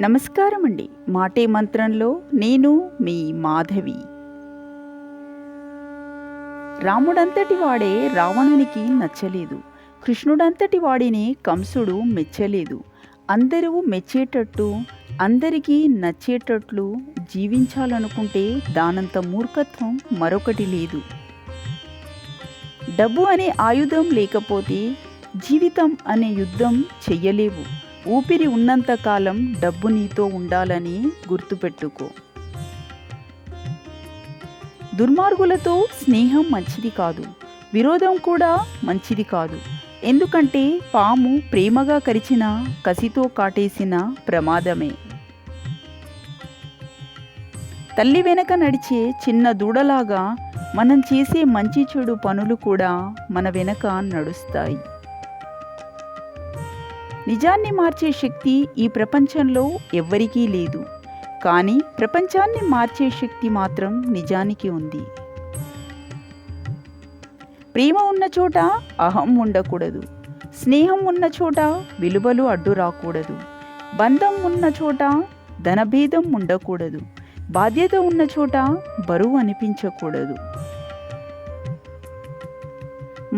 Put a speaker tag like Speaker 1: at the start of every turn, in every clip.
Speaker 1: నమస్కారం అండి. మాటే మంత్రంలో నేను మీ మాధవి. రాముడంతటి వాడే రావణునికి నచ్చలేదు. కృష్ణుడంతటి వాడిని కంసుడు మెచ్చలేదు. అందరూ మెచ్చేటట్టు, అందరికీ నచ్చేటట్లు జీవించాలనుకుంటే దానంత మూర్ఖత్వం మరొకటి లేదు. డబ్బు అనే ఆయుధం లేకపోతే జీవితం అనే యుద్ధం చెయ్యలేవు. ఊపిరి ఉన్నంతకాలం డబ్బు నీతో ఉండాలని గుర్తుపెట్టుకో. దుర్మార్గులతో స్నేహం మంచిది కాదు, విరోధం కూడా మంచిది కాదు. ఎందుకంటే పాము ప్రేమగా కరిచిన కసితో కాటేసిన ప్రమాదమే. తల్లి వెనక నడిచే చిన్న దూడలాగా మనం చేసే మంచి చెడు పనులు కూడా మన వెనక నడుస్తాయి. నిజాన్ని మార్చే శక్తి ఈ ప్రపంచంలో ఎవ్వరికీ లేదు. కానీ ప్రపంచాన్ని మార్చే శక్తి మాత్రం నిజానికి ఉంది. ప్రేమ ఉన్న చోట అహం ఉండకూడదు. స్నేహం ఉన్న చోట విలువలు అడ్డు రాకూడదు. బంధం ఉన్న చోట ధనభేదం ఉండకూడదు. బాధ్యత ఉన్న చోట బరువు అనిపించకూడదు.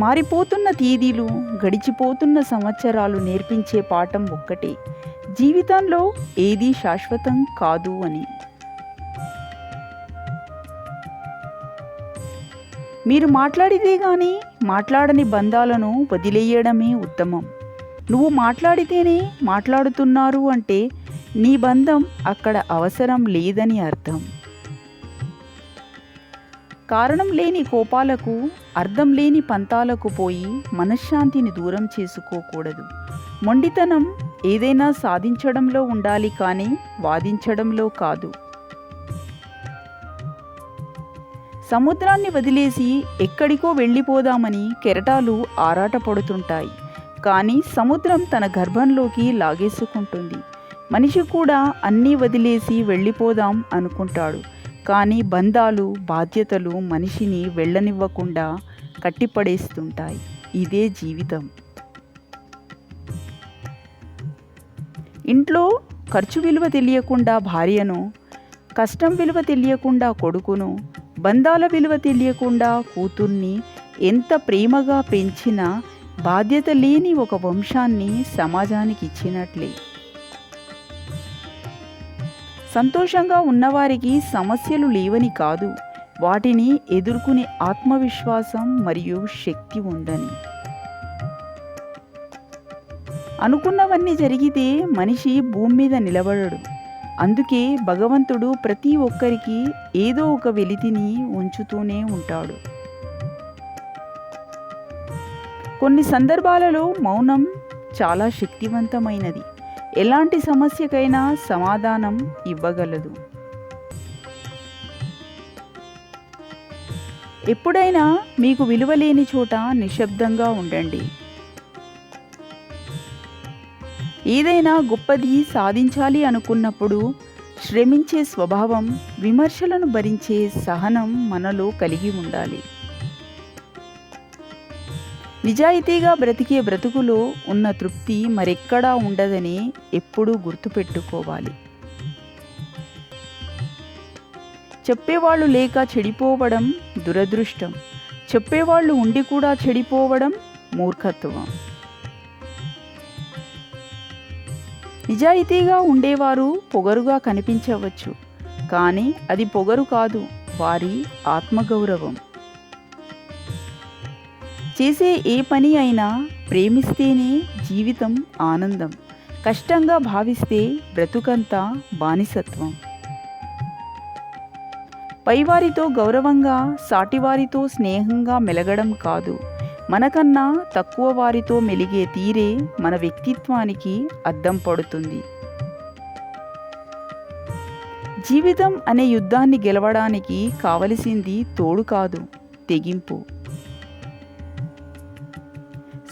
Speaker 1: మారిపోతున్న తేదీలు, గడిచిపోతున్న సంవత్సరాలు నేర్పించే పాఠం ఒక్కటే: జీవితంలో ఏదీ శాశ్వతం కాదు అని. మీరు మాట్లాడితే గాని మాట్లాడని బంధాలను వదిలేయడమే ఉత్తమం. నువ్వు మాట్లాడితేనే మాట్లాడుతున్నారు అంటే నీ బంధం అక్కడ అవసరం లేదని అర్థం. కారణం లేని కోపాలకు, అర్థం లేని పంతాలకు పోయి మనశ్శాంతిని దూరం చేసుకోకూడదు. మొండితనం ఏదైనా సాధించడంలో ఉండాలి కానీ వాదించడంలో కాదు. సముద్రాన్ని వదిలేసి ఎక్కడికో వెళ్ళిపోదామని కెరటాలు ఆరాటపడుతుంటాయి. కానీ సముద్రం తన గర్భంలోకి లాగేసుకుంటుంది. మనిషి కూడా అన్నీ వదిలేసి వెళ్ళిపోదాం అనుకుంటాడు. కానీ బంధాలు, బాధ్యతలు మనిషిని వెళ్ళనివ్వకుండా కట్టిపడేస్తుంటాయి. ఇదే జీవితం. ఇంట్లో ఖర్చు విలువ తెలియకుండా భార్యను, కష్టం విలువ తెలియకుండా కొడుకును, బంధాల విలువ తెలియకుండా కూతుర్ని ఎంత ప్రేమగా పెంచినా బాధ్యత లేని ఒక వంశాన్ని సమాజానికి ఇచ్చినట్లే. సంతోషంగా ఉన్నవారికి సమస్యలు లేవని కాదు, వాటిని ఎదుర్కొనే ఆత్మవిశ్వాసం మరియు శక్తి ఉందని. అనుకున్నవన్నీ జరిగితే మనిషి భూమి మీద నిలబడడు. అందుకే భగవంతుడు ప్రతి ఒక్కరికి ఏదో ఒక వెలితిని ఉంచుతూనే ఉంటాడు. కొన్ని సందర్భాలలో మౌనం చాలా శక్తివంతమైనది. ఎలాంటి సమస్యకైనా సమాధానం ఇవ్వగలదు. ఎప్పుడైనా మీకు విలువలేని చోట నిశ్శబ్దంగా ఉండండి. ఏదైనా గొప్పది సాధించాలి అనుకున్నప్పుడు శ్రమించే స్వభావం, విమర్శలను భరించే సహనం మనలో కలిగి ఉండాలి. నిజాయితీగా బ్రతికే బ్రతుకులో ఉన్న తృప్తి మరెక్కడా ఉండదని ఎప్పుడూ గుర్తుపెట్టుకోవాలి. చెప్పేవాళ్ళు లేక చెడిపోవడం దురదృష్టం. చెప్పేవాళ్ళు ఉండి కూడా చెడిపోవడం మూర్ఖత్వం. నిజాయితీగా ఉండేవారు పొగరుగా కనిపించవచ్చు, కానీ అది పొగరు కాదు, వారి ఆత్మగౌరవం. చేసే ఏ పని అయినా ప్రేమిస్తేనే జీవితం ఆనందం. కష్టంగా భావిస్తే బ్రతుకంతా బానిసత్వం. పైవారితో గౌరవంగా, సాటివారితో స్నేహంగా మెలగడం కాదు, మనకన్నా తక్కువ వారితో మెలిగే తీరే మన వ్యక్తిత్వానికి అద్దం పడుతుంది. జీవితం అనే యుద్ధాన్ని గెలవడానికి కావలసింది తోడు కాదు, తెగింపు.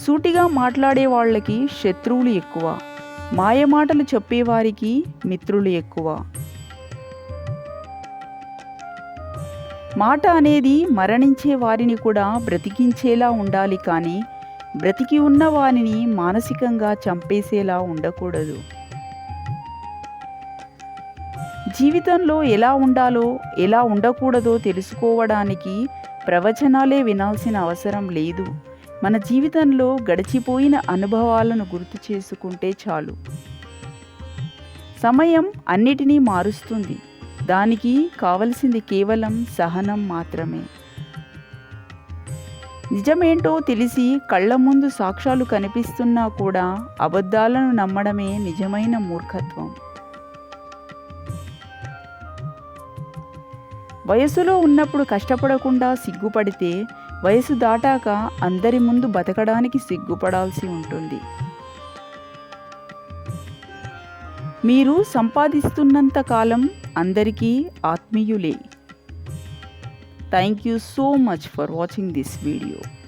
Speaker 1: సూటిగా మాట్లాడే వాళ్ళకి శత్రువులు ఎక్కువ, మాయమాటలు చెప్పేవారికి మిత్రులు ఎక్కువ. మాట అనేది మరణించే వారిని కూడా బ్రతికించేలా ఉండాలి కానీ బ్రతికి ఉన్న వారిని మానసికంగా చంపేసేలా ఉండకూడదు. జీవితంలో ఎలా ఉండాలో ఎలా ఉండకూడదో తెలుసుకోవడానికి ప్రవచనాలే వినాల్సిన అవసరం లేదు. మన జీవితంలో గడిచిపోయిన అనుభవాలను గుర్తు చేసుకుంటే చాలు. సమయం అన్నిటినీ మారుస్తుంది. దానికి కావలసింది కేవలం సహనం మాత్రమే. నిజమేంటో తెలిసి కళ్ళ ముందు సాక్ష్యాలు కనిపిస్తున్నా కూడా అబద్ధాలను నమ్మడమే నిజమైన మూర్ఖత్వం. వయసులో ఉన్నప్పుడు కష్టపడకుండా సిగ్గుపడితే వయసు దాటాక అందరి ముందు బతకడానికి సిగ్గుపడాల్సి ఉంటుంది. మీరు సంపాదిస్తున్నంత కాలం అందరికీ ఆత్మీయులే. Thank you so much for watching this video.